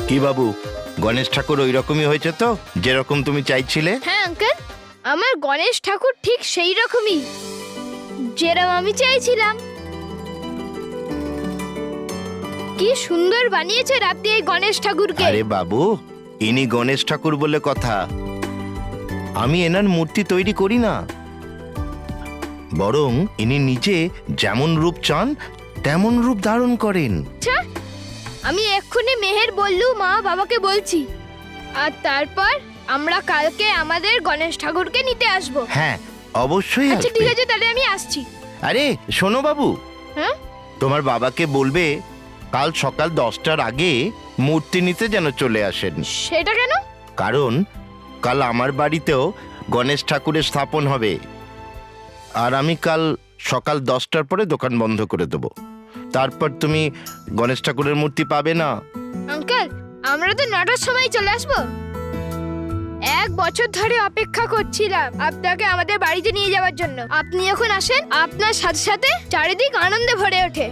কি বাবু, গণেশ ঠাকুর ওই রকমই হয়েছে তো, যেরকম তুমি চাইছিলে? হ্যাঁ আঙ্কেল, আমার গণেশ ঠাকুর ঠিক সেই রকমই, যেরকম আমি চাইছিলাম। কি সুন্দর বানিয়েছেন আপনি এই গণেশ ঠাকুরকে। আরে বাবু, ইনি গণেশ ঠাকুর বলে কথা। আমি এনার মূর্তি তৈরি করি না, বরং ইনি নিজে যেমন রূপ চান তেমন রূপ ধারণ করেন। আচ্ছা, আমি এক্ষুনি মেহের বললু মা বাবাকে বলছি, আর তারপর আমরা কালকে আমাদের গণেশ ঠাকুরকে নিতে আসবো। হ্যাঁ, অবশ্যই আচ্ছা আসবে। ঠিক আছে, তাহলে আমি আসছি। আরে শোনো বাবু, হ্যাঁ, তোমার বাবাকে বলবে কাল সকাল 10টার আগে মূর্তি নিতে যেন চলে আসেন। সেটা কেন? কারণ কাল আমার বাড়িতেও গণেশ ঠাকুরের স্থাপন হবে, আর আমি কাল সকাল 10টার পরে দোকান বন্ধ করে দেব। তারপর তুমি গণেশ ঠাকুরের মূর্তি পাবে না। আঙ্কেল, আমরা তো 9টার সময় চলে আসবো। 1 বছর ধরে অপেক্ষা করছিলাম আপনাকে আমাদের বাড়িতে নিয়ে যাওয়ার জন্য। আপনি যখন আসেন, আপনার সাথে সাথে চারিদিক আনন্দে ভরে ওঠে।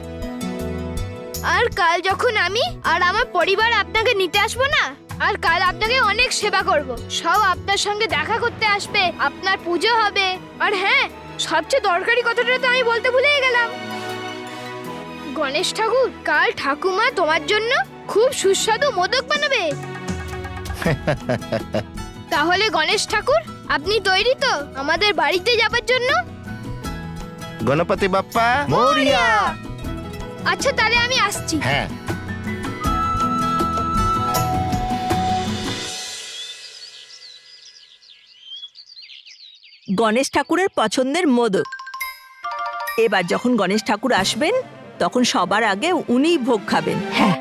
আর কাল যখন আমি আর আমার পরিবার আপনাকে নিতে আসবো না, আর কাল আপনাকে অনেক সেবা করব, সব আপনার সঙ্গে দেখা করতে আসবে, আপনার পুজো হবে। আর হ্যাঁ, সবচেয়ে দরকারি কথাটা তো আমি বলতে ভুলেই গেলাম। গণেশ ঠাকুর, কাল ঠাকুমা তোমার জন্য খুব সুস্বাদু মোদক বানাবে। তাহলে গণেশ ঠাকুর, আপনি তৈরি তো আমাদের বাড়িতে যাবার জন্য? গণপতি বাপ্পা মোরিয়া। আচ্ছা, তাহলে আমি আসছি। হ্যাঁ, গণেশ ঠাকুরের পছন্দের মোদক। এবার যখন গণেশ ঠাকুর আসবেন, তখন সবার আগে উনিই ভোগ খাবেন। হ্যাঁ,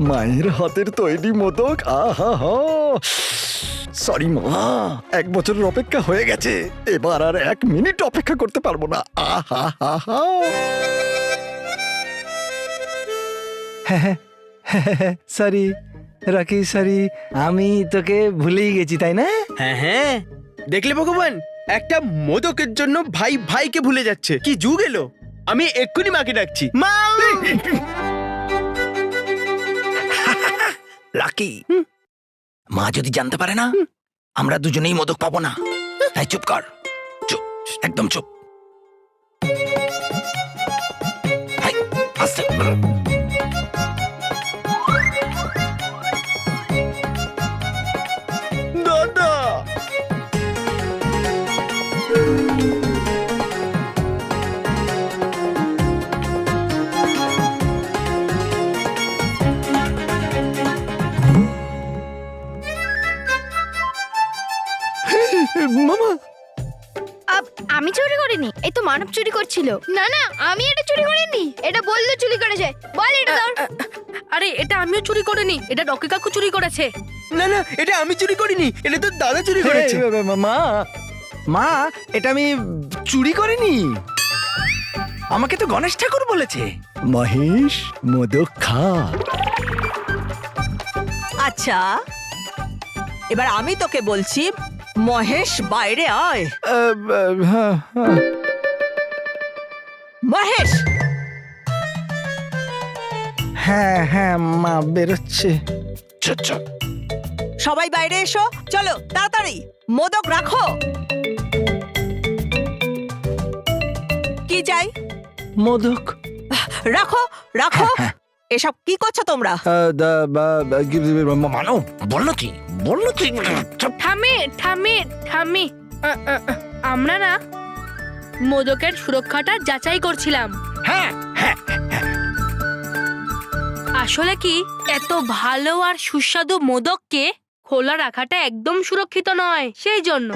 মায়ের হাতের তৈরি মোদক, আহা হা। সরি মা, 1 বছরের অপেক্ষা হয়ে গেছে, এবার আর 1 মিনিট অপেক্ষা করতে পারবো না। আহা হা হা। সরি রকি, সরি, আমি তোকে ভুলেই গেছি, তাই না? হ্যাঁ হ্যাঁ, দেখলে ভগবান, একটা মোদকের জন্য ভাই ভাইকে ভুলে যাচ্ছে। কি যুগ এলো! আমি এক্ষুনি মাকে ডাকছি। মা! লাকি, মা যদি জানতে পারে না, আমরা দুজনেই মোদক পাবো না। তাই চুপ কর, চুপ, একদম চুপ। হাই, আস্তে। দাদা! মামা, আমি চুরি করিনি, এই তো মানব চুরি করছিল। না না, আমি এটা চুরি করিনি, এটা বললো চুরি করেছে। বল এটা ধর। আরে এটা আমিও চুরি করিনি, এটা রকি কাকু চুরি করেছে। না না, এটা আমি চুরি করিনি, এটা তো দাদা চুরি করেছে। মা, মা, এটা আমি চুরি করিনি, আমাকে তো গণেশ ঠাকুর বলেছে। মহেশ, মোদক খা। আচ্ছা, এবার আমি তোকে বলছি, মহেশ বাইরে আয়। হ্যাঁ, হ্যাঁ। মহেশ! হ্যাঁ হ্যাঁ মা, বেরোচ্ছে। সবাই বাইরে এসো, চলো তাড়াতাড়ি মোদক রাখো। কি চাই? মোদক। রাখো রাখো। এসব কি করছো তোমরা? মানো, বললো কি? থামে থামে থামে, আমরা না মোদকের সুরক্ষাটা যাচাই করছিলাম। হ্যাঁ হ্যাঁ, আসলে কি, এত ভালো আর সুস্বাদু মোদককে খোলা রাখাটা একদম সুরক্ষিত নয়, সেই জন্য।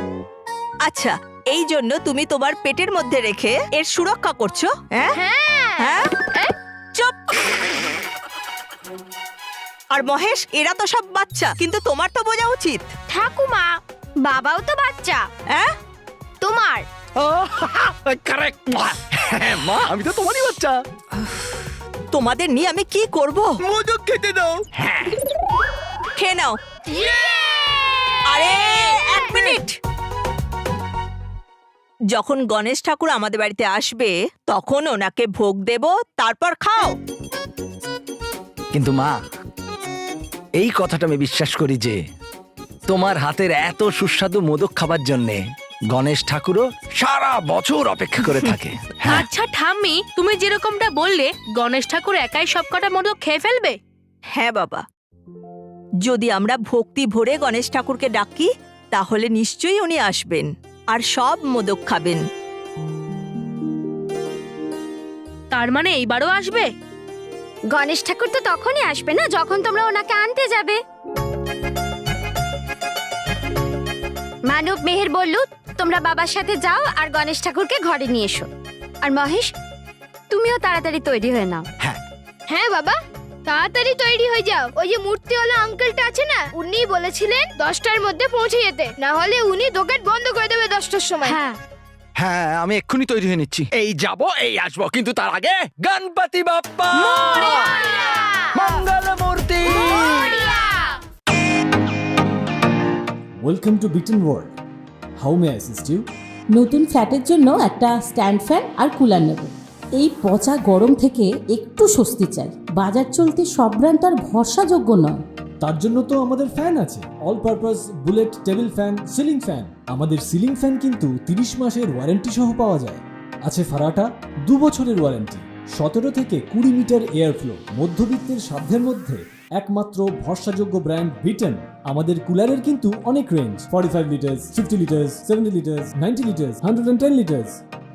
আচ্ছা, এই জন্য তুমি তোমার পেটের মধ্যে রেখে এর সুরক্ষা করছো? হ্যাঁ হ্যাঁ, চুপ। আর মহেশ, এরা তো সব বাচ্চা, কিন্তু তোমার তো বোঝা উচিত। ঠাকুমা, বাবাও তো বাচ্চা। হ্যাঁ, তোমার কারেক্ট মা, আমি তো তোমারই বাচ্চা। তোমাদের নিয়ে আমি কি করব? মোদক খেতে দাও। খেয়ে নাও। ইয়ে! আরে এক মিনিট, যখন গণেশ ঠাকুর আমাদের বাড়িতে আসবে তখন ওনাকে ভোগ দেব, তারপর খাও। কিন্তু মা, এই কথাটা আমি বিশ্বাস করি যে তোমার হাতের এত সুস্বাদু মোদক খাবার জন্যে গণেশ ঠাকুরও সারা বছর অপেক্ষা করে থাকে। হ্যাঁ, আচ্ছা ঠাম্মি, তুমি যেরকমটা বললে গণেশ ঠাকুর একাই সব কটা মোদক খেয়ে ফেলবে? হ্যাঁ বাবা, যদি আমরা ভক্তি ভরে গণেশ ঠাকুরকে ডাকি তাহলে নিশ্চয়ই উনি আসবেন আর সব মোদক খাবেন। তার মানে এইবারও আসবে? গণেশ ঠাকুর তো তখনই আসবে না যখন তোমরা ওনাকে আনতে যাবে। মানব মেহের বলল তোমরা বাবার সাথে যাও আর গণেশ ঠাকুরকে ঘরে নিয়ে এসো। আর মহেশ, তুমিও তাড়াতাড়ি তৈরি হয়ে নাও। হ্যাঁ। হ্যাঁ বাবা, তাড়াতাড়ি তৈরি হয়ে যাও। ওই যে মূর্তিওয়ালা আঙ্কেলটা আছে না, উনি বলেছিলেন 10টার মধ্যে পৌঁছে যেতে, না হলে উনি দোকান বন্ধ করে দেবে 10টার সময়। হ্যাঁ হ্যাঁ, আমি এক্ষুনি তৈরি হয়ে নিচ্ছি। এই যাব, এই আসবো, কিন্তু তার আগে গণপতি বাপ্পা মঙ্গল মূর্তি। Welcome to Biten world. How may assist you? নতুন ফ্ল্যাটের জন্য একটা স্ট্যান্ড ফ্যান আর কুলার নেব। এই পচা গরম থেকে একটু স্বস্তি চাই। বাজার চলতে সব ব্র্যান্ড তো আর ভরসাযোগ্য নয়। তার জন্য তো আমাদের ফ্যান আছে, all purpose bullet table fan, ceiling fan. আমাদের সিলিং ফ্যান কিন্তু 30 মাসের ওয়ারেন্টি সহ পাওয়া যায়। আছে ফারাটা 2 বছরের ওয়ারেন্টি, 17 থেকে 20 মিটার এয়ার ফ্লো, মধ্যবিত্তের সাধ্যের মধ্যে একমাত্র ভরসাযোগ্য ব্র্যান্ড বিটেন। আমাদের কুলারের কিন্তু অনেক range, 45 litres, 50 litres, 70 litres, 90 litres, 110 litres.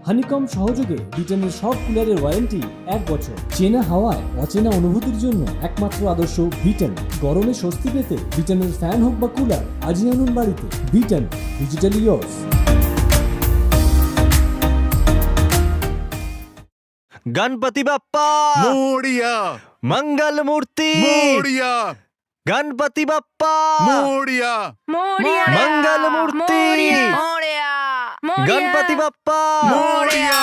Honeycomb সহযোগে বিটেনের সব কুলারের ওয়ারেন্টি 1 বছর। চেনা হাওয়ায় অচেনা অনুভূতির জন্য একমাত্র আদর্শ বিটেন। গরমে স্বস্তি পেতে বিটেনের ফ্যান হোক বা কুলার, আজই আনুন বাড়িতে। বিটেন, digitally yours. Ganpati Bappa Morya Mangal Murti, Morya Ganpati Bappa Morya Morya Mangal Murti, Morya Ganpati Bappa Moria.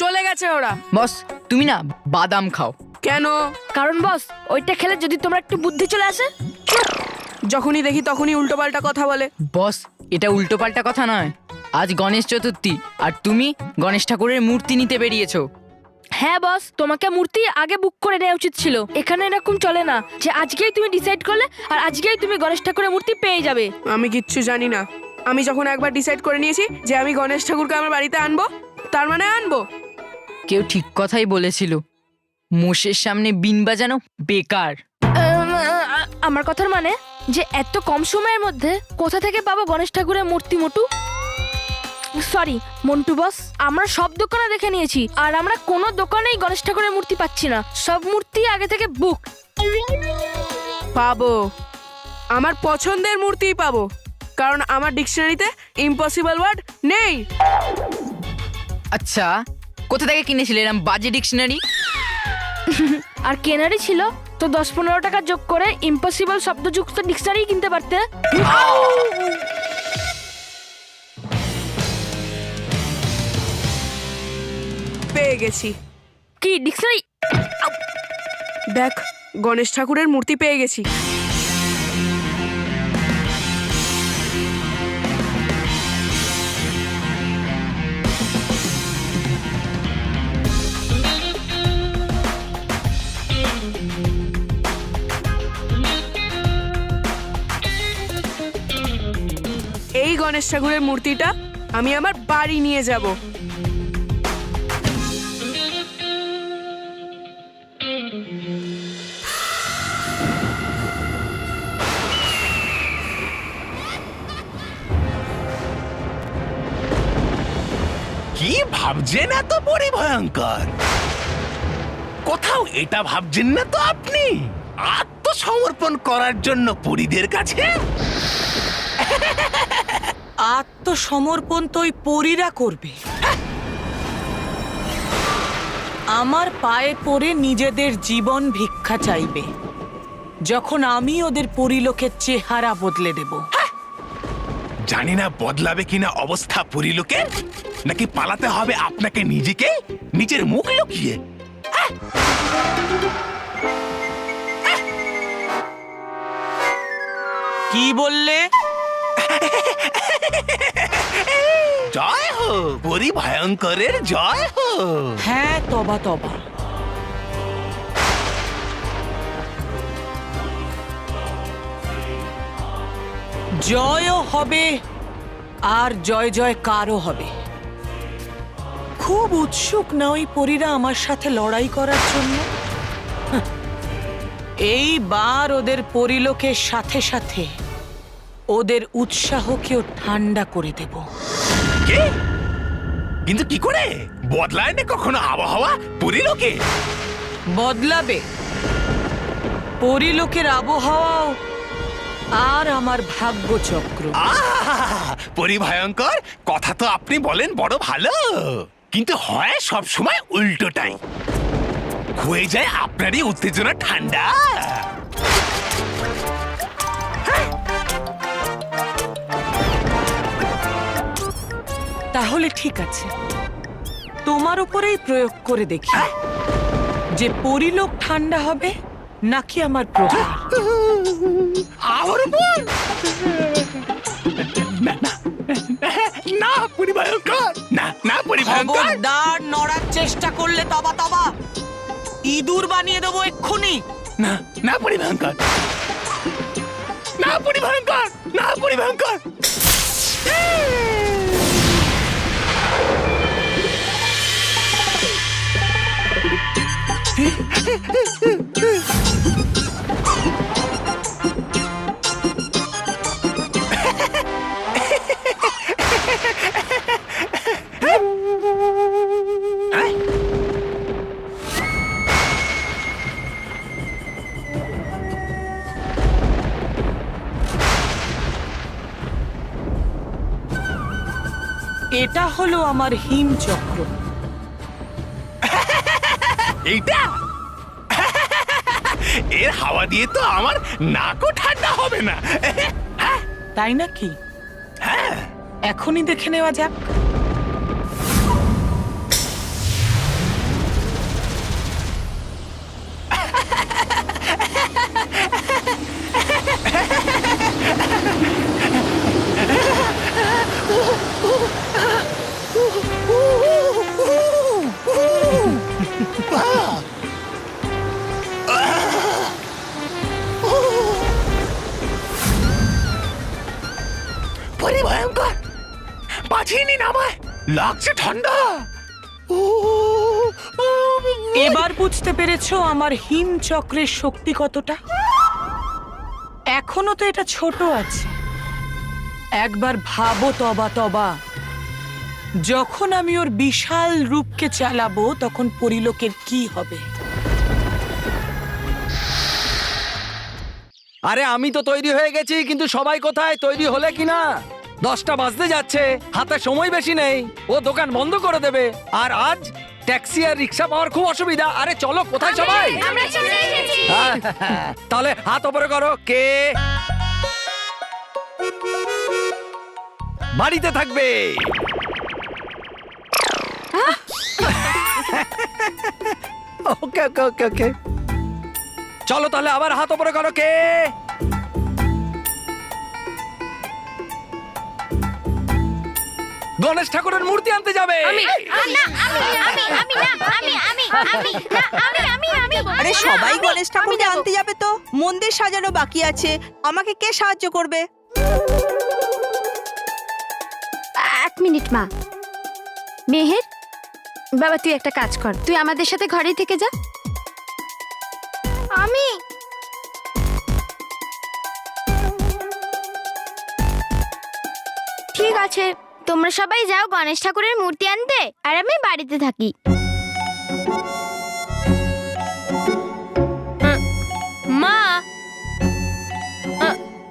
চলে গেছে ওরা। বস, তুমি না বাদাম খাও। কেন? কারণ বস, ওইটা খেলে যদি তোমার একটু বুদ্ধি চলে আসে। যখনই দেখি তখনই উল্টোপাল্টা কথা বলে। বস, এটা উল্টোপাল্টা কথা নয়। আজ গণেশ চতুর্থী আর তুমি গণেশ ঠাকুরের মূর্তি নিতে বেরিয়েছো। হ্যাঁ বস, তোমাকে মূর্তি আগে বুক করে নেওয়া উচিত ছিল। এখানে এরকম চলে না যে আজকেই তুমি ডিসাইড করলে আর আজকেই তুমি গণেশ ঠাকুরের মূর্তি পেয়ে যাবে। আমি কিচ্ছু জানি না। আমি যখন একবার ডিসাইড করে নিয়েছি যে আমি গণেশ ঠাকুরকে আমার বাড়িতে আনবো, তার মানে আনবো। কেউ ঠিক কথাই বলেছিল, মোষের সামনে বিন বাজানো বেকার। আমার কথার মানে যে এত কম সময়ের মধ্যে কোথা থেকে পাবো গণেশ ঠাকুরের মূর্তি? মোটু, সরি মন্টু বস, আমরা সব দোকানে দেখে নিয়েছি আর আমরা কোনো দোকানেই গণেশ ঠাকুরের মূর্তি পাচ্ছি না। সব মূর্তি আগে থেকে বুক। পাবো, আমার পছন্দের মূর্তিই পাবো, কারণ আমার ডিকশনারিতে ইম্পসিবল ওয়ার্ড নেই। আচ্ছা, কোথা থেকে কিনেছিলে এরম বাজে ডিকশনারি? আর কেনারই ছিল তো 10-15 টাকা যোগ করে ইম্পসিবল শব্দযুক্ত ডিকশনারি কিনতে পারতে। পেয়ে গেছি। কি ডিকশনারি? দেখ, গণেশ ঠাকুরের মূর্তি পেয়ে গেছি। এই গণেশ ঠাকুরের মূর্তিটা আমি আমার বাড়ি নিয়ে যাব। কি ভাবছেন এত বড় ভয়ঙ্কর? কোথাও এটা ভাবছেন না তো আপনি আত্মসমর্পণ করার জন্য পরীদের কাছে? আত্মসমর্পণ তো ওই পরীরা করবে। আমার পায়ে পড়ে নিজেদের জীবন ভিক্ষা চাইবে, যখন আমি ওদের পরিলোকের চেহারা বদলে দেব। জানি না বদলাবে কিনা অবস্থা পরিলোকের, নাকি পালাতে হবে আপনাকে নিজেকে, নিজের মুখ লুকিয়ে। কি বললে? জয় হো পরি ভয়ঙ্করের জয় হো। হ্যাঁ তবা তবা। জয়ও হবে আর জয় জয়কারও হবে। খুব উৎসুক না ওই পরীরা আমার সাথে লড়াই করার জন্য? হাহ, এইবার ওদের পরিলোকের সাথে সাথে ওদের উৎসাহকেও ঠান্ডা করে দেব। কে? কিন্তু কি করে বদলায় না কখনো আবহাওয়া পরিলোকে? বদলাবে পরিলোকের আবহাওয়াও আর আমার ভাগ্যচক্র। পরি ভয়ঙ্কর, কথা তো আপনি বলেন বড় ভালো, কিন্তু হয় সব সময় উল্টোটাই। হয়ে যায় আপনারই উত্তেজনা ঠান্ডা। তাহলে ঠিক আছে, তোমার উপরেই প্রয়োগ করে দেখি যে পরিলোক ঠান্ডা হবে নাকি আমার প্রহার। আমার উপর? না পরি ভয়ঙ্কর, না না পরি ভয়ঙ্কর। খবরদার নড়ার চেষ্টা করলে তবা তবা ইঁদুর বানিয়ে দেবো এক্ষুনি। না না পরি ভয়ঙ্কর, না পরি ভয়ঙ্কর, না পরি ভয়ঙ্কর। এটা হলো আমার হিমচক্র। এইটা এর হাওয়া দিয়ে তো আমার নাকও ঠান্ডা হবে না। তাই নাকি? হ্যাঁ, এখনই দেখে নেওয়া যাক। পরি ভয়ঙ্কর, বাঁচিয়ে নিন আমায়, লাগছে ঠান্ডা। এবার বুঝতে পেরেছো আমার হিমচক্রের শক্তি কতটা? এখনো তো এটা ছোট আছে। একবার ভাবো তবা তবা, যখন আমি ওর বিশাল রূপকে চালাবো তখন পরিলোকের কি হবে। আরে আমি তো তৈরি হয়ে গেছি, কিন্তু সবাই কোথায়? তৈরি হলে কিনা? 10টা বাজতে যাচ্ছে, হাতে সময় বেশি নেই, ও দোকান বন্ধ করে দেবে। আর আজ ট্যাক্সি আর রিক্সা পাওয়ার খুব অসুবিধা। আরে চলো, কোথায় সবাই? আমরা চলে এসেছি। তাহলে হাত উপরে করো। কে বাড়িতে থাকবে? ওকে ওকে ওকে ওকে, চলো তাহলে আবার হাত উপরে করো। কে? গণেশ ঠাকুরের মূর্তি আনতে যাবে। আরে সবাই গণেশ ঠাকুরকে আনতে যাবে তো, মন্দির সাজানো বাকি আছে, আমাকে কে সাহায্য করবে? 1 মিনিট মা। মেহের বাবা, তুই একটা কাজ কর, তুই আমাদের সাথে ঘরে থেকে যা। আমি ঠিক আছে, তোমরা সবাই যাও গণেশ ঠাকুরের মূর্তি আনতে, আর আমি বাড়িতে থাকি। মা,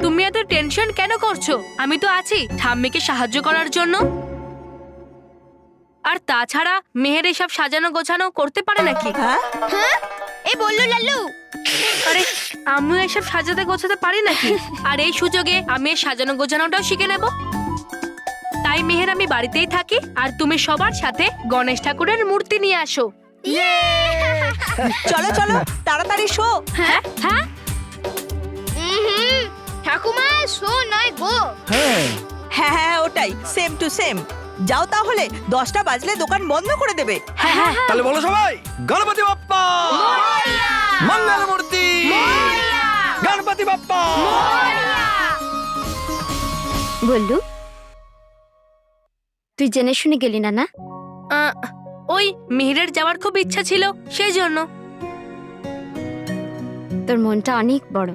তুমি এত টেনশন কেন করছো? আমি তো আছি ঠাম্মিকে সাহায্য করার জন্য। আর তাছাড়া মেহের এসব সাজানো গোছানো করতে পারে নাকি? হ্যাঁ, এই বললো লাল্লু। আরে আমিও এসব সাজাতে গোছাতে পারি নাকি? আর এই সুযোগে আমি এই সাজানো গোছানোটাও শিখে নেব। তাই মেহের আমি বাড়িতেই থাকি, আর তুমি সবার সাথে গণেশ ঠাকুরের মূর্তি নিয়ে আসো। চলো চলো তাড়াতাড়ি শো। হ্যাঁ হ্যাঁ, ঠাকুমা শো নয় গো। হ্যাঁ হ্যাঁ হ্যাঁ ওটাই, সেম টু সেম। যাও তাহলে, 10টা বাজলে দোকান বন্ধ করে দেবে। তাহলে বলো সবাই, গণপতি বাপ্পা মঙ্গল মূর্তি, গণপতি বাপ্পা। বললু, তুই জেনে শুনে গেলি না? না, ওই মিহিরের যাওয়ার খুব ইচ্ছা ছিল, সেই জন্য। তোর মনটা অনেক বড়।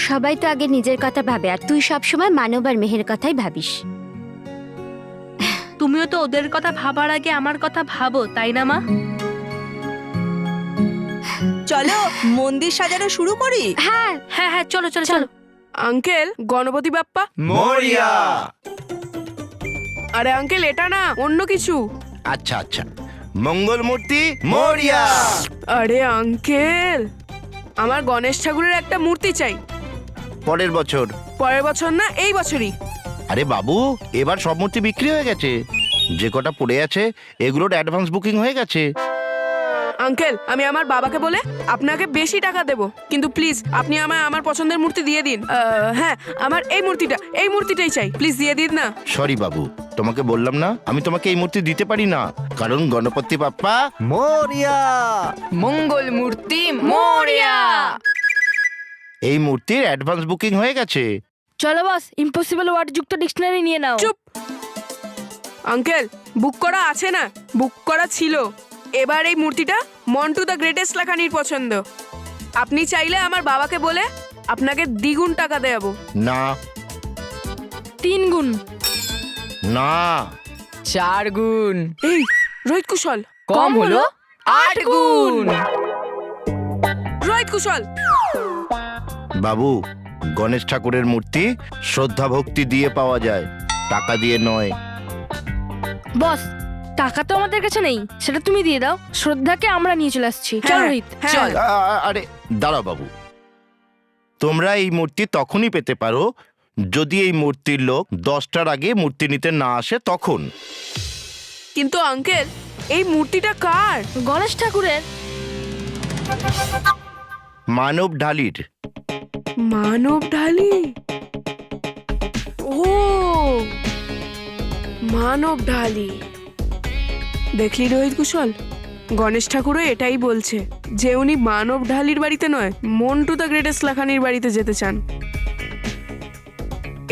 সবাই তো আগে নিজের কথা ভাবে, আর তুই সব সময় মানব আর মেহের কথাই ভাবিস। তুমিও তো ওদের কথা ভাবার আগে আমার কথা ভাবো, তাই না মা? চলো মন্দির সাজানো শুরু করি। হ্যাঁ হ্যাঁ হ্যাঁ, চলো চলো চলো। আঙ্কেল, গণপতি বাপ্পা। মরিয়া। আরে আঙ্কেল, এটা না, অন্য কিছু। আচ্ছা আচ্ছা, মঙ্গল মূর্তি মরিয়া। আরে আঙ্কেল, আমার গণেশ ঠাকুরের একটা মূর্তি চাই। পরের বছর। পরের বছর না, এই বছরই। আরে বাবু, এবার সব মূর্তি বিক্রি হয়ে গেছে। যে কটা পড়ে আছে এগুলোর অ্যাডভান্স বুকিং হয়ে গেছে। আঙ্কেল, আমি আমার বাবাকে বলে আপনাকে বেশি টাকা দেব, কিন্তু প্লিজ আপনি আমায় আমার পছন্দের মূর্তি দিয়ে দিন। হ্যাঁ, আমার এই মূর্তিটাই চাই, প্লিজ দিয়ে দিন না। সরি বাবু, তোমাকে বললাম না আমি তোমাকে এই মূর্তি দিতে পারি না, কারণ গণপতি বাপ্পা মরিয়া। মঙ্গল মূর্তি মরিয়া। এই মূর্তির অ্যাডভান্স বুকিং হয়ে গেছে। চলো বস, ইম্পসিবল ওয়ার্ড যুক্ত ডিকশনারি নিয়ে নাও। চুপ। আঙ্কেল, বুক করা আছে না? বুক করা ছিল। এবার এই মূর্তিটা মন্টু দ্য গ্রেটেস্ট লেখানির পছন্দ। আপনি চাইলে আমার বাবাকে বলে আপনাকে দ্বিগুণ টাকা দেবো। না 3 গুণ। না 4 গুণ। এই রোহিত কুশল, কম হলো 8 গুণ। রোহিত কুশল। বাবু, গণেশ ঠাকুরের মূর্তি শ্রদ্ধা ভক্তি দিয়ে পাওয়া যায়, টাকা দিয়ে নয়। বস, টাকা তো আমাদের কাছে নেই, সেটা তুমি দিয়ে দাও। শ্রদ্ধাকে আমরা নিয়ে চলে আসছি। চল হ্যাঁ, রোহিত, হ্যাঁ। চল। আরে দাঁড়াও বাবু, তোমরা এই মূর্তি তখনই পেতে পারো যদি এই মূর্তির লোক 10টার আগে মূর্তি নিতে না আসে তখন। কিন্তু আঙ্কেল, এই মূর্তিটা কার? গণেশ ঠাকুরের। মানব ঢালির। মানব ঢালি। ও, মানব ঢালি। দেখলি রোহিত কুশল, গণেশ ঠাকুরও এটাই বলছে যে উনি মানব ঢালির বাড়িতে নয়, মন্টু দ্য গ্রেটেস্ট লেখানির বাড়িতে যেতে চান।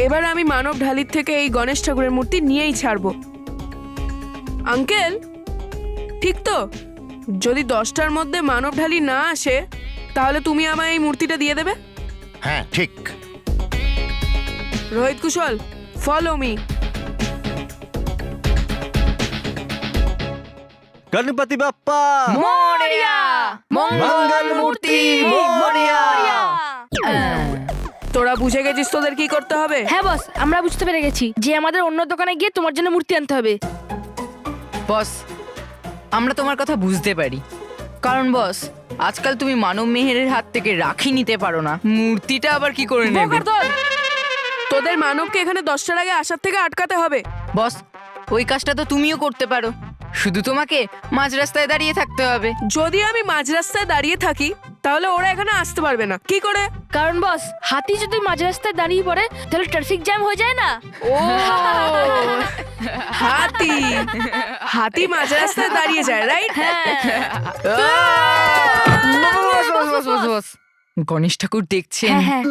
এবার আমি মানব ঢালির থেকে এই গণেশ ঠাকুরের মূর্তি নিয়েই ছাড়বো। আঙ্কেল, ঠিক তো? যদি 10টার মধ্যে মানব ঢালি না আসে, তাহলে তুমি আমায় এই মূর্তিটা দিয়ে দেবে? হ্যাঁ ঠিক। রোহিত কুশল, ফলো মি। গণপতি বাপ্পা মরিয়া। মঙ্গল মূর্তি মরিয়া। তোরা বুঝে গেছিস তোদের কি করতে হবে? হ্যাঁ বস, আমরা বুঝতে পেরে গেছি যে আমাদের অন্য দোকানে গিয়ে তোমার জন্য মূর্তি আনতে হবে। বস, আমরা তোমার কথা বুঝতে পারি, কারণ বস আজকাল তুমি মানব মেহেরের হাত থেকে রাখি নিতে পারো না, মূর্তিটা আবার কি করে নেবে? বোকার দল! তোদের মানবকে এখানে 10টার আগে আসার থেকে আটকাতে হবে। বস, ওই কাজটা তো তুমিও করতে পারো, শুধু তোমাকে মাঝ রাস্তায় দাঁড়িয়ে থাকতে হবে। যদি আমি মাঝ রাস্তায় দাঁড়িয়ে থাকি, তাহলে ওরা এখানে আসতে পারবে না। কি করে? কারণ বস, হাতি যদি মাঝ রাস্তায় দাঁড়িয়ে পড়ে তাহলে ট্রাফিক জ্যাম হয়ে যায় না। ও, হাতি হাতি মাঝ রাস্তায় দাঁড়িয়ে যায়, রাইট? গণেশ ঠাকুর দেখছেন? হ্যাঁ হ্যাঁ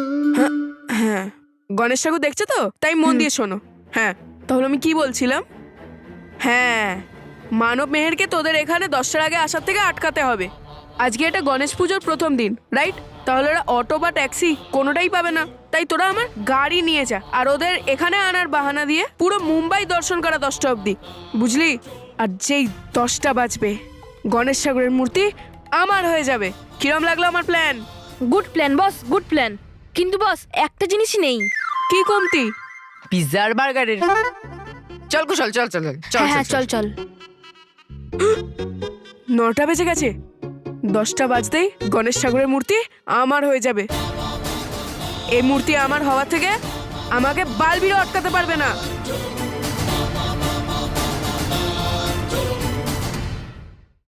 হ্যাঁ, গণেশ ঠাকুর দেখছে তো, তাই মন দিয়ে শোনো। হ্যাঁ, তাহলে আমি কি বলছিলাম? হ্যাঁ, মানব মেহেরকে তোদের এখানে 10টার আগে আসার থেকে আটকাতে হবে। আজকে এটা গণেশ পুজোর প্রথম দিন, রাইট? তাহলে ওরা অটো বা ট্যাক্সি কোনোটাই পাবে না, তাই তোরা আমার গাড়ি নিয়ে যা, আর ওদের এখানে আনার বাহানা দিয়ে পুরো মুম্বাই দর্শন করা 10টা অবধি, বুঝলি? আর যেই 10টা বাজবে, গণেশ ঠাকুরের মূর্তি আমার হয়ে যাবে। কিরম লাগলো আমার প্ল্যান? গুড প্ল্যান বস, গুড প্ল্যান। কিন্তু বস, একটা জিনিসই নেই। কি কমতি? পিৎজা আর বার্গারের। চল কুশল, চল চল চল। হ্যাঁ চল চল। 9টা বেজে গেছে, 10টা বাজতেই গণেশ ঠাকুরের মূর্তি আমার হয়ে যাবে। এই মূর্তি আমার হওয়া থেকে আমাকে বালবিরও আটকাতে পারবে না।